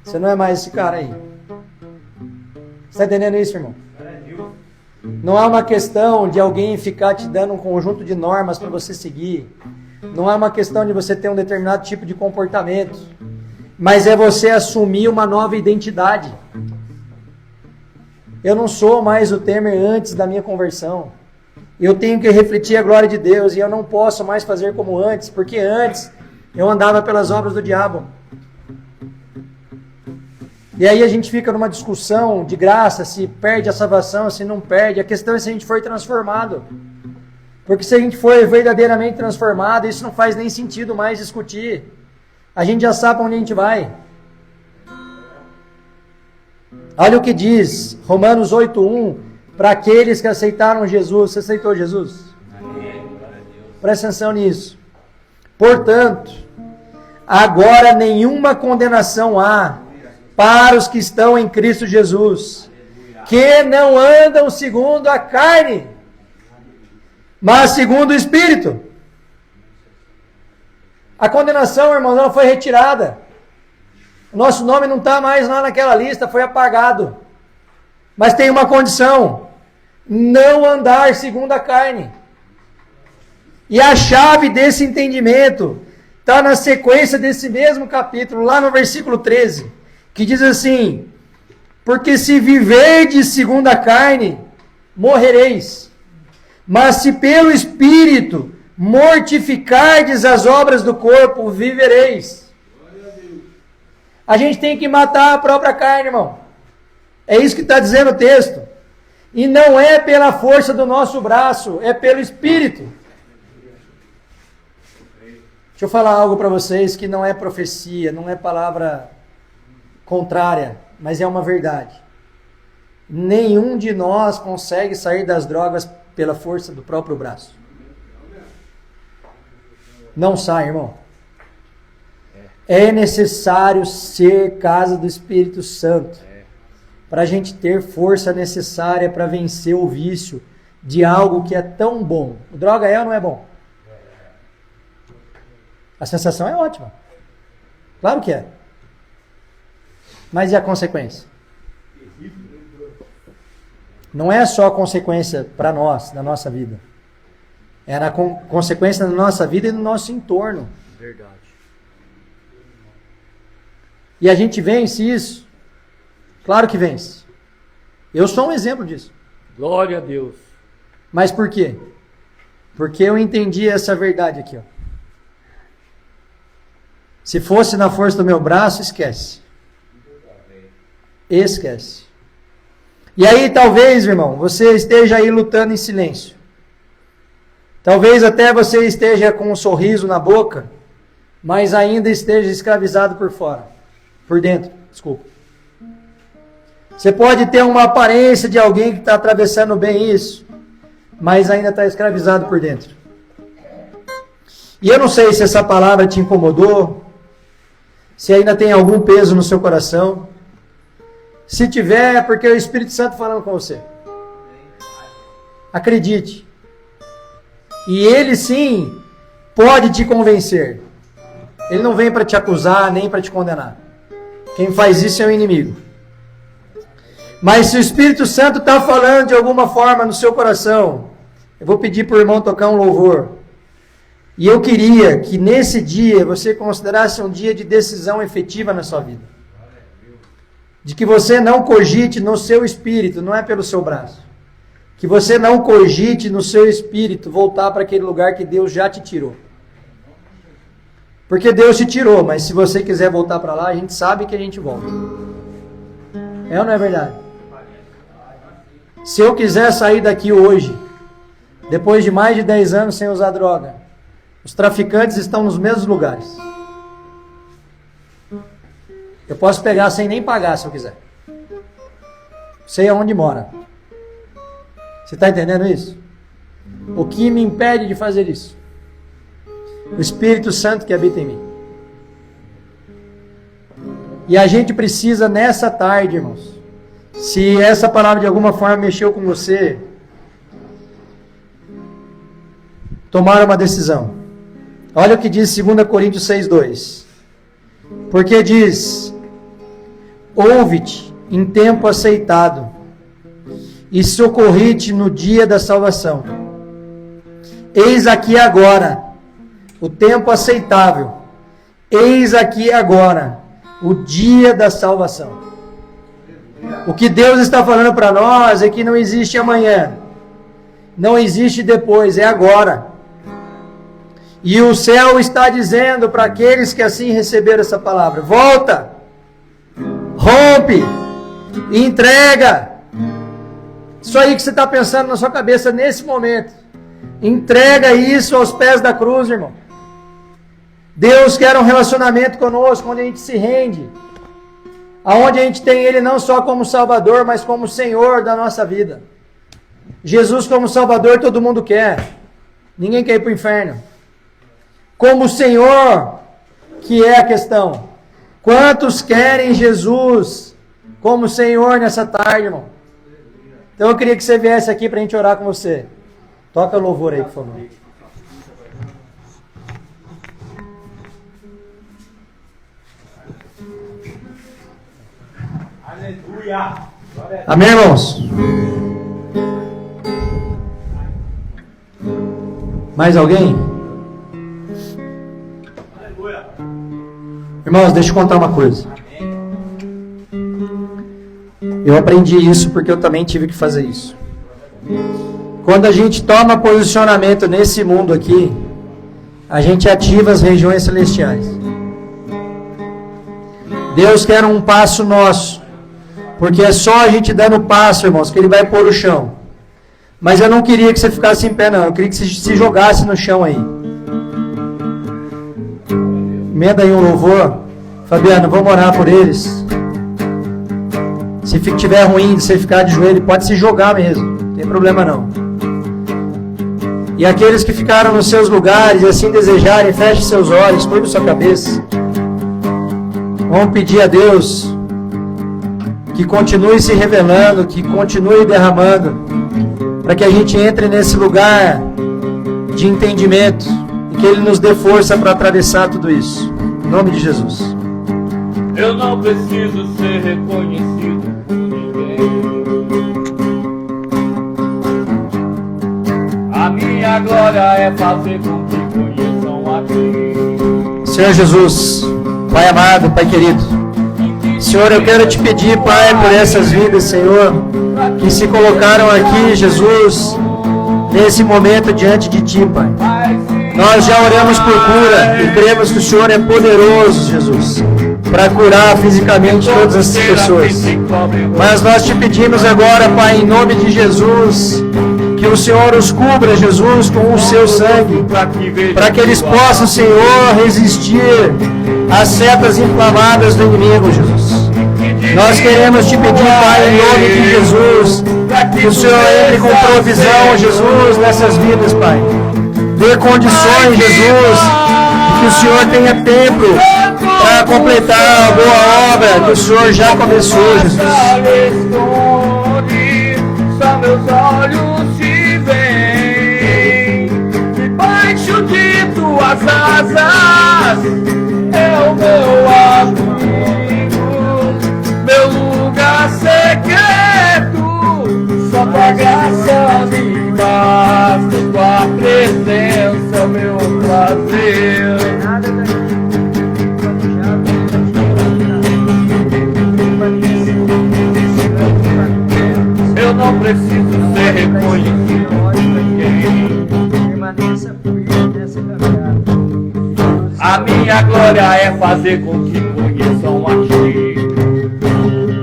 você não é mais esse cara aí. Você está entendendo isso, irmão? Não é uma questão de alguém ficar te dando um conjunto de normas para você seguir. Não é uma questão de você ter um determinado tipo de comportamento. Mas é você assumir uma nova identidade. Eu não sou mais o Temer antes da minha conversão. Eu tenho que refletir a glória de Deus e eu não posso mais fazer como antes, porque antes eu andava pelas obras do diabo. E aí a gente fica numa discussão de graça, se perde a salvação, se não perde. A questão é se a gente foi transformado. Porque se a gente foi verdadeiramente transformado, isso não faz nem sentido mais discutir. A gente já sabe onde a gente vai. Olha o que diz Romanos 8:1, para aqueles que aceitaram Jesus. Você aceitou Jesus? Presta atenção nisso. Portanto, agora nenhuma condenação há para os que estão em Cristo Jesus, que não andam segundo a carne, mas segundo o Espírito. A condenação, irmãos, ela foi retirada. O nosso nome não está mais lá naquela lista, foi apagado. Mas tem uma condição: não andar segundo a carne. E a chave desse entendimento está na sequência desse mesmo capítulo, lá no versículo 13, que diz assim: porque se viverdes segundo a carne, morrereis. Mas se pelo Espírito mortificardes as obras do corpo, vivereis. A gente tem que matar a própria carne, irmão. É isso que está dizendo o texto. E não é pela força do nosso braço, é pelo Espírito. Deixa eu falar algo para vocês que não é profecia, não é palavra contrária, mas é uma verdade. Nenhum de nós consegue sair das drogas pela força do próprio braço. Não sai, irmão. É necessário ser casa do Espírito Santo para a gente ter força necessária para vencer o vício de algo que é tão bom. O droga é ou não é bom? A sensação é ótima. Claro que é. Mas e a consequência? Não é só a consequência para nós, na nossa vida. É na consequência da nossa vida e do nosso entorno. Verdade. E a gente vence isso? Claro que vence. Eu sou um exemplo disso. Glória a Deus. Mas por quê? Porque eu entendi essa verdade aqui, ó. Se fosse na força do meu braço, esquece. Esquece. E aí talvez, irmão, você esteja aí lutando em silêncio. Talvez até você esteja com um sorriso na boca, mas ainda esteja escravizado por fora. Por dentro, desculpa. Você pode ter uma aparência de alguém que está atravessando bem isso, mas ainda está escravizado por dentro. E eu não sei se essa palavra te incomodou, se ainda tem algum peso no seu coração. Se tiver, é porque é o Espírito Santo falando com você. Acredite. E ele sim pode te convencer. Ele não vem para te acusar, nem para te condenar. Quem faz isso é o inimigo. Mas se o Espírito Santo está falando de alguma forma no seu coração, eu vou pedir para o irmão tocar um louvor. E eu queria que nesse dia você considerasse um dia de decisão efetiva na sua vida. De que você não cogite no seu espírito, não é pelo seu braço. Que você não cogite no seu espírito voltar para aquele lugar que Deus já te tirou. Porque Deus te tirou, mas se você quiser voltar para lá, a gente sabe que a gente volta. É ou não é verdade? Se eu quiser sair daqui hoje, depois de mais de 10 anos sem usar droga, os traficantes estão nos mesmos lugares. Eu posso pegar sem nem pagar se eu quiser. Sei aonde mora. Você está entendendo isso? O que me impede de fazer isso? O Espírito Santo que habita em mim. E a gente precisa nessa tarde, irmãos, se essa palavra de alguma forma mexeu com você, tomar uma decisão. Olha o que diz 2 Coríntios 6:2. Porque diz: ouve-te em tempo aceitado, e socorri-te no dia da salvação. Eis aqui agora o tempo aceitável. Eis aqui agora o dia da salvação. O que Deus está falando para nós é que não existe amanhã, não existe depois, é agora. E o céu está dizendo para aqueles que assim receberam essa palavra: volta, rompe, entrega. Isso aí que você está pensando na sua cabeça nesse momento, entrega isso aos pés da cruz, irmão. Deus quer um relacionamento conosco, onde a gente se rende, aonde a gente tem Ele não só como Salvador, mas como Senhor da nossa vida. Jesus como Salvador todo mundo quer, ninguém quer ir para o inferno. Como Senhor, que é a questão. Quantos querem Jesus como Senhor nessa tarde, irmão? Então eu queria que você viesse aqui para a gente orar com você. Toca o louvor aí, por favor. Aleluia. Amém, irmãos? Mais alguém? Aleluia. Irmãos, deixa eu contar uma coisa. Eu aprendi isso porque eu também tive que fazer isso. Quando a gente toma posicionamento nesse mundo aqui, a gente ativa as regiões celestiais. Deus quer um passo nosso, porque é só a gente dando passo, irmãos, que Ele vai pôr o chão. Mas eu não queria que você ficasse em pé, não. Eu queria que você se jogasse no chão aí. Emenda aí um louvor. Fabiano, vamos orar por eles. Se tiver ruim de você ficar de joelho, pode se jogar mesmo. Não tem problema não. E aqueles que ficaram nos seus lugares e assim desejarem, feche seus olhos, curva sua cabeça. Vamos pedir a Deus que continue se revelando, que continue derramando, para que a gente entre nesse lugar de entendimento e que Ele nos dê força para atravessar tudo isso. Em nome de Jesus. Eu não preciso ser reconhecido por ninguém. A minha glória é fazer com que conheçam a Ti. Senhor Jesus, Pai amado, Pai querido, Senhor, eu quero te pedir, Pai, por essas vidas, Senhor, que se colocaram aqui, Jesus, nesse momento diante de Ti, Pai. Nós já oramos por cura e cremos que o Senhor é poderoso, Jesus, para curar fisicamente todas essas pessoas. Mas nós te pedimos agora, Pai, em nome de Jesus, que o Senhor os cubra, Jesus, com o seu sangue, para que eles possam, Senhor, resistir às setas inflamadas do inimigo, Jesus. Nós queremos te pedir, Pai, em nome de Jesus, que o Senhor entre com provisão, Jesus, nessas vidas, Pai. Dê condições, Jesus, que o Senhor tenha tempo para completar a boa obra que o Senhor já começou, Jesus. Só meus olhos te veem, debaixo de tuas asas é o meu abrigo, meu lugar secreto. Só tua graça me basta, tua presença é o meu prazer. Eu não preciso ser reconhecido por ninguém. A minha glória é fazer com que conheçam a Ti.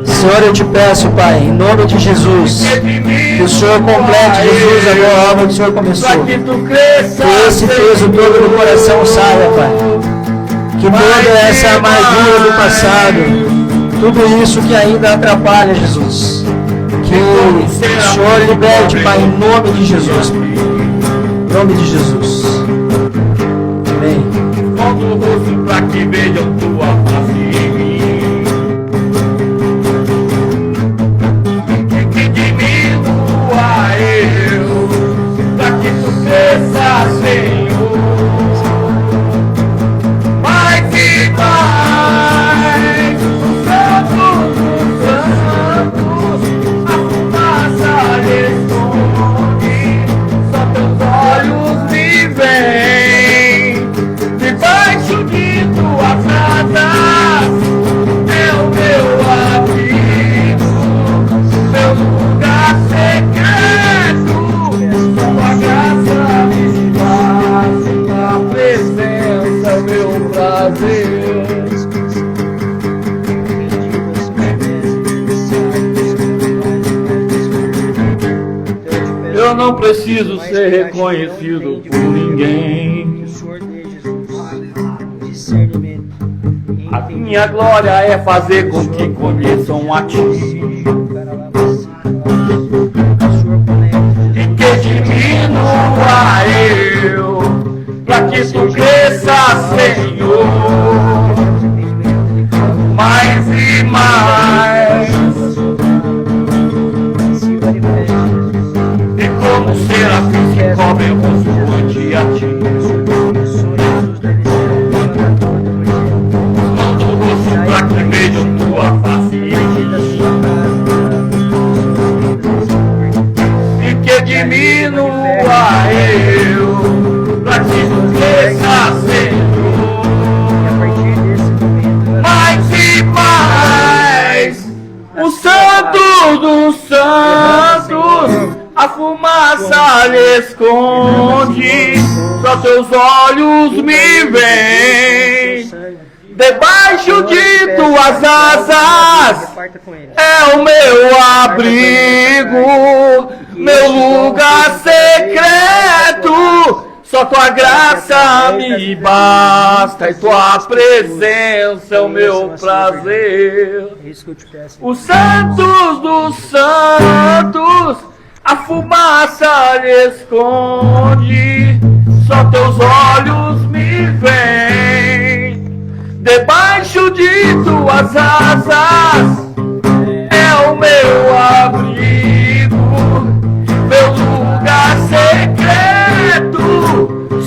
Senhor, eu te peço, Pai, em nome de Jesus, que o Senhor complete, Jesus, a boa obra que o Senhor começou. Que esse peso todo no coração saia, Pai. Que toda essa amargura do passado, tudo isso que ainda atrapalha, Jesus, que o Senhor liberte, Pai, em nome de Jesus. Em nome de Jesus. Amém. Volta o rosto pra que vejam tua face em mim. Que diminua eu, pra que tu cresça, Senhor. Eu não preciso ser reconhecido por ninguém. Que o Senhor dê, Jesus, discernimento. A minha glória é fazer com que conheçam a Ti. E que diminua eu, pra que Tu cresça, Senhor, mais e mais. E como serafins que cobrem o rosto ante a Ti, pra que vejam Tua face e que diminua eu, pra que Tu cresça, Senhor, mais e mais. O Santo dos Santos, a fumaça lhe esconde, só Teus olhos me veem. Debaixo de Tuas asas é o meu abrigo, meu lugar secreto. Só Tua graça me basta e Tua presença é o meu prazer. Os santos dos santos, a fumaça lhe esconde, só Teus olhos me veem. Debaixo de Tuas asas é o meu abrigo, meu lugar secreto.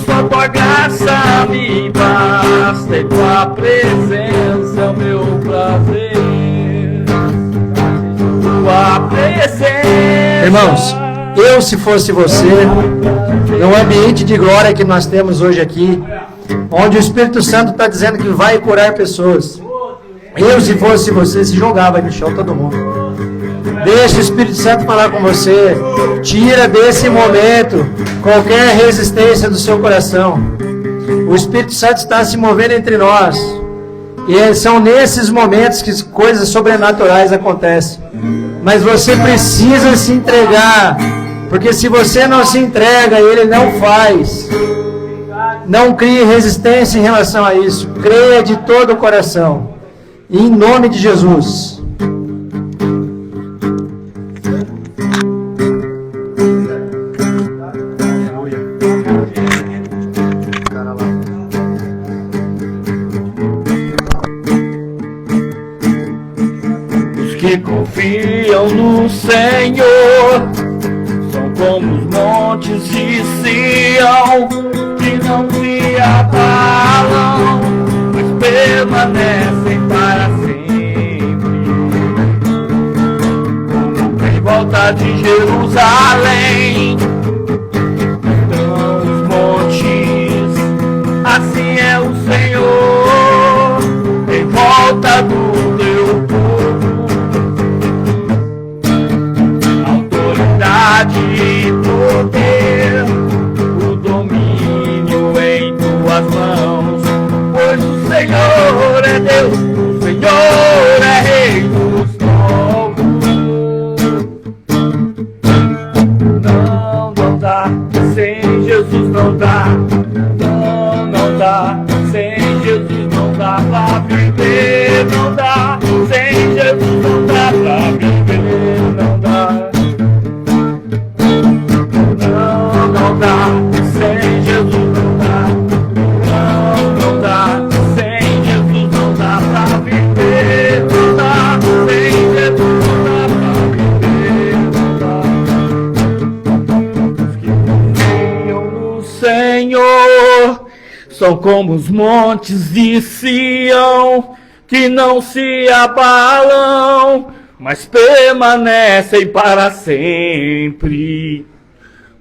Só Tua graça me basta e Tua presença é o meu prazer. Tua presença. Irmãos, eu se fosse você, no ambiente de glória que nós temos hoje aqui, onde o Espírito Santo está dizendo que vai curar pessoas, eu se fosse você, se jogava no chão todo mundo. Deixa o Espírito Santo falar com você. Tira desse momento qualquer resistência do seu coração. O Espírito Santo está se movendo entre nós. E são nesses momentos que coisas sobrenaturais acontecem. Mas você precisa se entregar. Porque se você não se entrega, Ele não faz. Não crie resistência em relação a isso. Creia de todo o coração. Em nome de Jesus. Os que confiam no Senhor são como os montes de Sião, que não se abalam, mas permanecem para sempre. Como em volta de Jerusalém estão os montes, assim é o Senhor em volta do teu povo. Autoridade e poder, o domínio em Tuas mãos, pois o Senhor é Deus, o Senhor é Rei dos povos. Não dá, sem Jesus não dá, não dá, sem Jesus não dá pra viver, não dá, sem Jesus não dá pra viver, não dá. Não dá, sem Jesus não dá. Não dá, sem Jesus não dá pra viver. Não dá, sem Jesus não dá pra viver. Não dá. Os que confiam no Senhor são como os montes de Sião, que não se abalam, mas permanecem para sempre.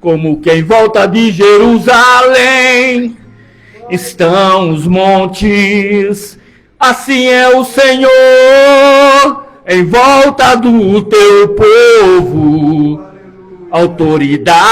Como que em volta de Jerusalém estão os montes, assim é o Senhor em volta do teu povo. Autoridade